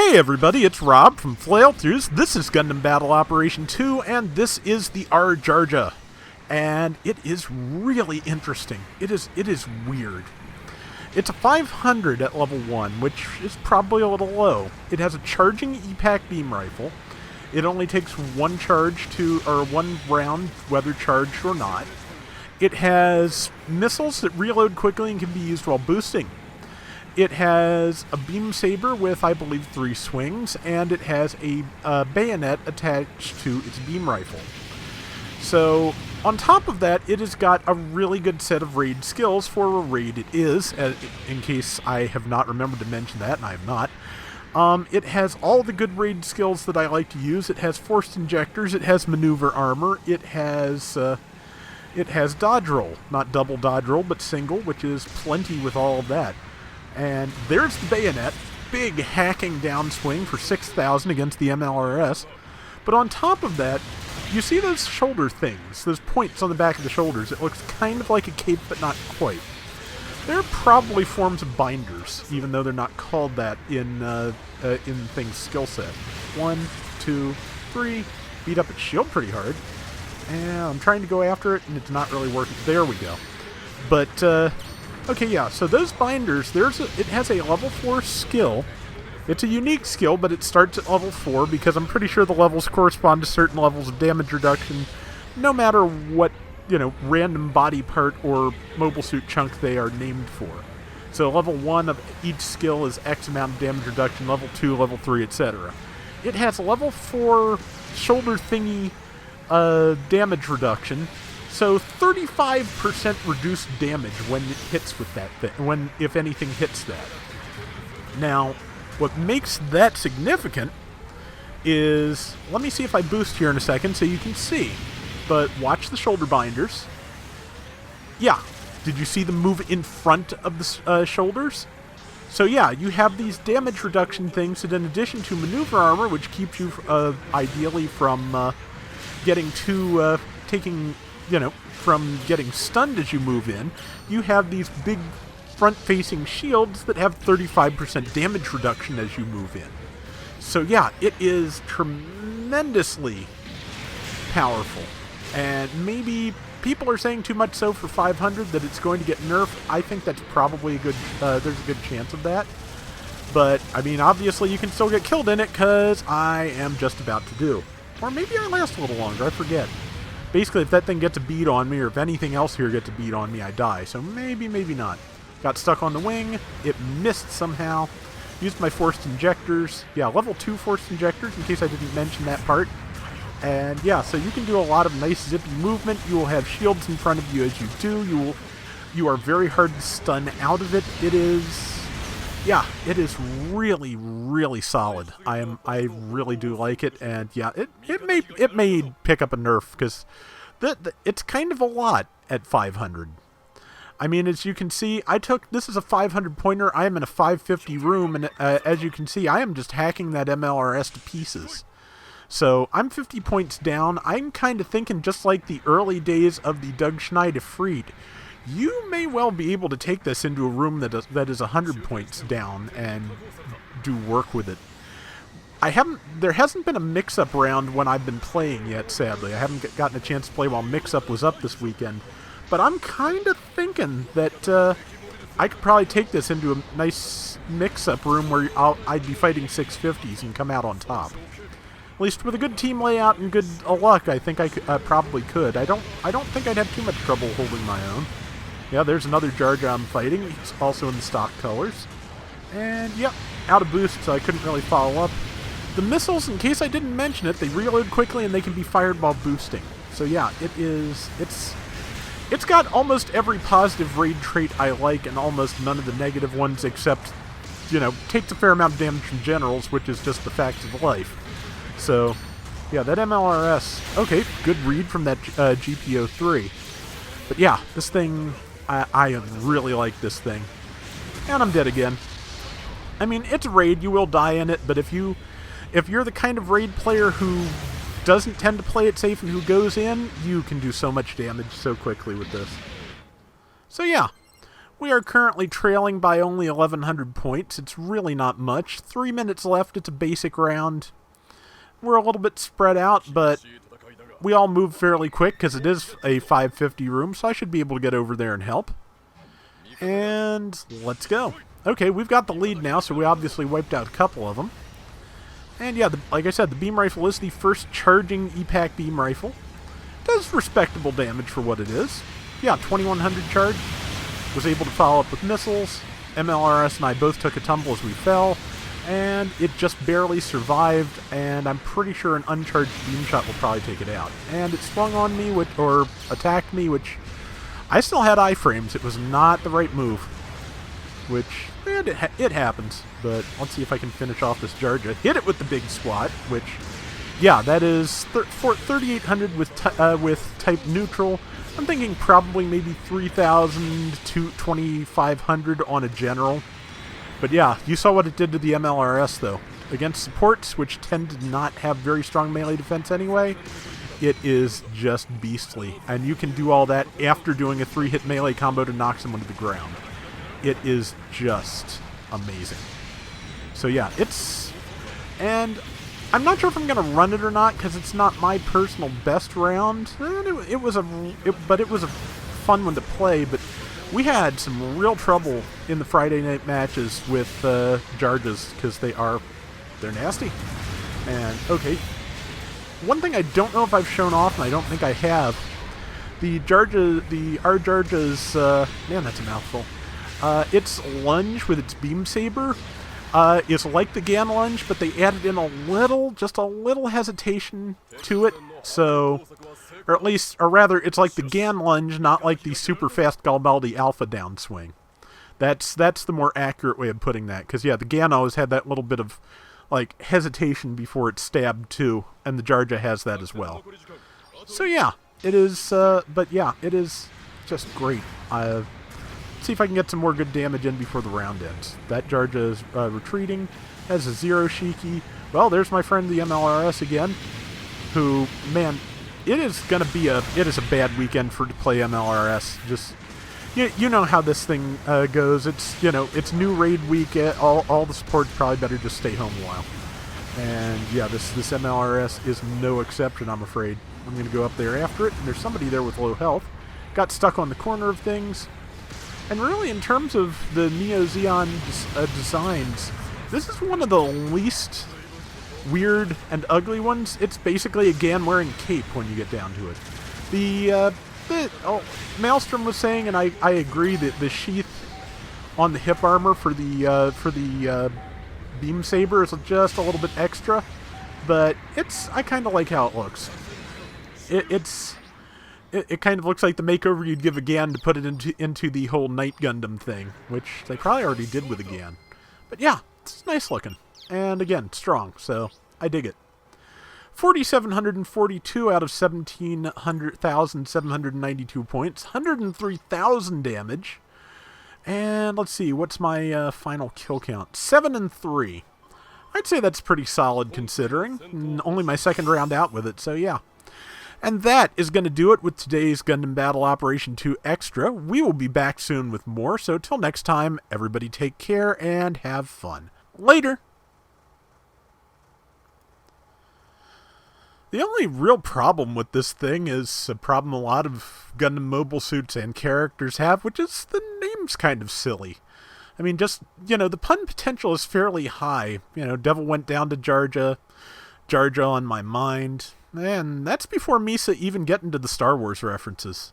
Hey everybody, it's Rob from Flailthroughs. This is Gundam Battle Operation 2, and this is the R-Jarja. And it is really interesting. It is weird. It's a 500 at level 1, which is probably a little low. It has a charging EPAC beam rifle. It only takes one round, whether charged or not. It has missiles that reload quickly and can be used while boosting. It has a beam saber with, I believe, 3 swings, and it has a bayonet attached to its beam rifle. So, on top of that, it has got a really good set of raid skills for a raid it is, in case I have not remembered to mention that, and I have not. It has all the good raid skills that I like to use. It has forced injectors, it has maneuver armor, it has dodge roll. Not double dodge roll, but single, which is plenty with all of that. And there's the bayonet, big hacking downswing for 6,000 against the MLRS. But on top of that, you see those shoulder things, those points on the back of the shoulders. It looks kind of like a cape, but not quite. They're probably forms of binders, even though they're not called that in things skill set. 1, 2, 3, beat up its shield pretty hard. And I'm trying to go after it, and it's not really working. There we go. But, okay, yeah, so those binders, it has a level 4 skill. It's a unique skill, but it starts at level 4 because I'm pretty sure the levels correspond to certain levels of damage reduction, no matter what, random body part or mobile suit chunk they are named for. So level 1 of each skill is X amount of damage reduction, level 2, level 3, etc. It has a level 4 shoulder thingy damage reduction. So 35% reduced damage when it hits with that thing, if anything hits that. Now, what makes that significant is, let me see if I boost here in a second so you can see. But watch the shoulder binders. Yeah, did you see them move in front of the shoulders? So yeah, you have these damage reduction things that in addition to maneuver armor, which keeps you ideally from getting stunned as you move in, you have these big front-facing shields that have 35% damage reduction as you move in. So yeah, it is tremendously powerful. And maybe people are saying too much so for 500 that it's going to get nerfed. I think that's probably there's a good chance of that. But, I mean, obviously you can still get killed in it, because I am just about to do. Or maybe I last a little longer, I forget. Basically, if that thing gets a beat on me, or if anything else here gets a beat on me, I die. So maybe, maybe not. Got stuck on the wing. It missed somehow. Used my forced injectors. Yeah, level 2 forced injectors, in case I didn't mention that part. And yeah, so you can do a lot of nice zippy movement. You will have shields in front of you as you do. You are very hard to stun out of it. It is really, really solid. I really do like it, and yeah, it may pick up a nerf, because it's kind of a lot at 500. I mean, as you can see, this is a 500 pointer. I am in a 550 room, and as you can see, I am just hacking that MLRS to pieces. So I'm 50 points down. I'm kind of thinking, just like the early days of the Doug Schneider Freed, you may well be able to take this into a room that is 100 points down and do work with it. There hasn't been a mix-up round when I've been playing yet, sadly. I haven't gotten a chance to play while mix-up was up this weekend. But I'm kind of thinking that I could probably take this into a nice mix-up room where I'd be fighting 650s and come out on top. At least with a good team layout and good luck, I think I probably could. I don't think I'd have too much trouble holding my own. Yeah, there's another Jarja I'm fighting. He's also in the stock colors. And, yep, out of boost, so I couldn't really follow up. The missiles, in case I didn't mention it, they reload quickly and they can be fired while boosting. So yeah, it's got almost every positive raid trait I like and almost none of the negative ones, except, takes a fair amount of damage from generals, which is just the fact of life. So, yeah, that MLRS, okay, good read from that GPO3. But yeah, this thing, I really like this thing. And I'm dead again. I mean, it's a raid, you will die in it, but if you're the kind of raid player who doesn't tend to play it safe and who goes in, you can do so much damage so quickly with this. So yeah, We are currently trailing by only 1,100 points. It's really not much. 3 minutes left. It's a basic round. We're a little bit spread out, but we all move fairly quick because it is a 550 room, so I should be able to get over there and help. And let's go. Okay, we've got the lead now, so we obviously wiped out a couple of them. And yeah, like I said, the beam rifle is the first charging EPAC beam rifle. Does respectable damage for what it is. Yeah, 2,100 charge. Was able to follow up with missiles. MLRS and I both took a tumble as we fell. And it just barely survived, and I'm pretty sure an uncharged beam shot will probably take it out. And it swung on me, or attacked me, which I still had iframes. It was not the right move. Which, it happens. But let's see if I can finish off this Jarja. Hit it with the big squat, which, yeah, that is 3,800 with type neutral. I'm thinking probably maybe 3,000 to 2,500 on a general. But yeah, you saw what it did to the MLRS, though. Against supports, which tend to not have very strong melee defense anyway, it is just beastly. And you can do all that after doing a 3-hit melee combo to knock someone to the ground. It is just amazing. So yeah, and I'm not sure if I'm going to run it or not, because it's not my personal best round. But it was a fun one to play, but we had some real trouble in the Friday night matches with Jarjas, because they're nasty. And, okay, one thing I don't know if I've shown off, and I don't think I have, the R-Jarja's, man, that's a mouthful. Its lunge with its beam saber is like the Gan lunge, but they added in just a little hesitation to it. So, or rather, it's like the Gan lunge, not like the super fast Garibaldi Alpha downswing. That's the more accurate way of putting that. Because yeah, the Gan always had that little bit of like hesitation before it stabbed too, and the Jarja has that as well. So yeah, it is. But yeah, it is just great. See if I can get some more good damage in before the round ends. That Jarja is retreating, has a 0 Shiki. Well, there's my friend the MLRS again, who, man, it is a bad weekend to play MLRS. Just, you know how this thing goes. It's new raid week. All the supports probably better just stay home a while. And yeah, this MLRS is no exception, I'm afraid. I'm going to go up there after it, and there's somebody there with low health. Got stuck on the corner of things. And really, in terms of the Neo Xeon designs, this is one of the least weird and ugly ones. It's basically a Gan wearing cape when you get down to it. Maelstrom was saying, and I agree, that the sheath on the hip armor for the beam saber is just a little bit extra, but I kind of like how it looks. It kind of looks like the makeover you'd give a Gan to put it into the whole Night Gundam thing, which they probably already did with a Gan. But yeah, it's nice looking. And again, strong, so I dig it. 4,742 out of 17,792 points, 103,000 damage. And let's see, what's my final kill count? 7 and 3. I'd say that's pretty solid considering. Only my second round out with it, so yeah. And that is going to do it with today's Gundam Battle Operation 2 Extra. We will be back soon with more, so till next time, everybody take care and have fun. Later! The only real problem with this thing is a problem a lot of Gundam mobile suits and characters have, which is the name's kind of silly. I mean, just, the pun potential is fairly high. Devil went down to Jarja, Jarja on my mind. And that's before Misa even getting to the Star Wars references.